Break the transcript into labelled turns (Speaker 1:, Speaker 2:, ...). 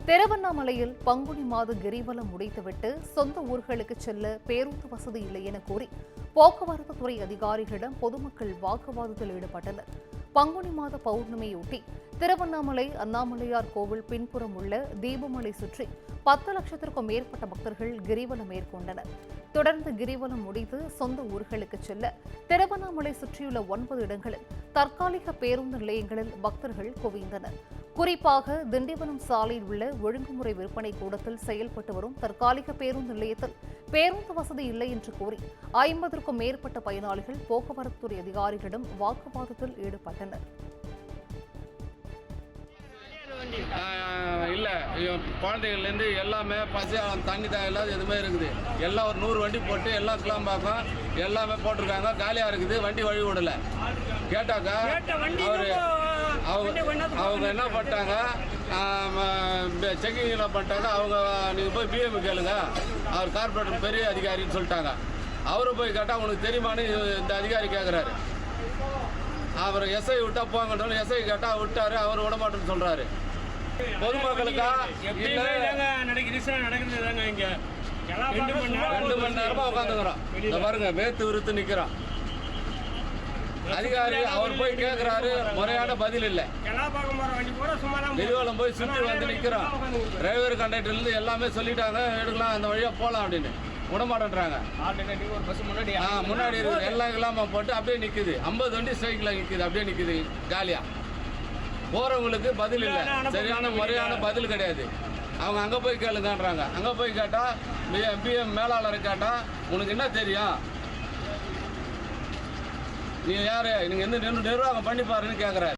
Speaker 1: திருவண்ணாமலையில் பங்குனி மாத கிரிவலம் முடித்துவிட்டு சொந்த ஊர்களுக்கு செல்ல பேருந்து வசதி இல்லை என கூறி போக்குவரத்து துறை அதிகாரிகளிடம் பொதுமக்கள் வாக்குவாதத்தில் ஈடுபட்டனர். பங்குனி மாத பௌர்ணமியொட்டி திருவண்ணாமலை அண்ணாமலையார் கோவில் பின்புறம் உள்ள தீபமலை சுற்றி 10 லட்சத்திற்கும் மேற்பட்ட பக்தர்கள் கிரிவலம் மேற்கொண்டனர். தொடர்ந்து கிரிவலம் முடித்து சொந்த ஊர்களுக்கு செல்ல திருவண்ணாமலை சுற்றியுள்ள 9 இடங்களில் தற்காலிக பேருந்து நிலையங்களில் பக்தர்கள் குவிந்தனர். குறிப்பாக திண்டிவனம் சாலையில் உள்ள ஒழுங்குமுறை விற்பனை கூடத்தில் செயல்பட்டு வரும் தற்காலிக பேருந்து நிலையத்தில் பேருந்து வசதி இல்லை என்று கூறி 50க்கும் மேற்பட்ட பயனாளிகள் போக்குவரத்துறை அதிகாரிகளிடம் வாக்குவாதத்தில் ஈடுபட்டனர்.
Speaker 2: இல்லை, குழந்தைகள்லேருந்து எல்லாமே பசி தண்ணி இல்லாத எதுவுமே இருக்குது. எல்லாம் ஒரு 100 வண்டி போட்டு எல்லாம் கிளம்பாக்கம் எல்லாமே போட்டிருக்காங்க. காலியாக இருக்குது, வண்டி வழி விடலை. கேட்டாக்கா அவங்க என்ன பண்ணிட்டாங்க, செக்கிங் என்ன பண்ணிட்டாங்க. அவங்க நீங்கள் போய் பிஎம் கேளுங்க, அவர் கார்பரேட்டர் பெரிய அதிகாரின்னு சொல்லிட்டாங்க. அவரை போய் கேட்டால் உனக்கு தெரியுமான்னு இந்த அதிகாரி கேட்குறாரு. அவர் எஸ்ஐ விட்டா போங்கன்னு எஸ்ஐ கேட்டால் விட்டாரு, அவர் விட மாட்டேன்னு சொல்கிறாரு. பொதுமக்களுக்கா நடக்குதுதாங்க. இங்கே 2 மணி நேரமாக உட்காந்துக்கிறோம். இந்த பாருங்க, வேத்து விருத்து நிற்கிறோம். அதிகாரி அவர் போய் கேட்குறாரு, முறையான பதில் இல்லை. கிரிவலம் போய் சுற்றி வந்து நிற்கிறோம். டிரைவர் கண்டக்டர்லேருந்து எல்லாமே சொல்லிட்டாங்க, எடுக்கலாம் அந்த வழியாக போகலாம் அப்படின்னு விடமாட்டேன்றாங்க. முன்னாடி இருக்குது எல்லாம் இல்லாமல் போட்டு அப்படியே நிற்குது. 50 வண்டி ஸ்ட்ரைக்கில் நிற்குது, அப்படியே நிற்குது காலியாக. போகிறவங்களுக்கு பதில் இல்லை, சரியான முறையான பதில் கிடையாது. அவங்க அங்கே போய் கேளுங்கன்றாங்க. அங்கே போய் கேட்டால் பிஎம் மேலாளரை கேட்டால் உனக்கு என்ன தெரியும், நீ யார், நீங்கள் எந்த நிர்வாகம் பண்ணி பாருன்னு கேட்குறாரு.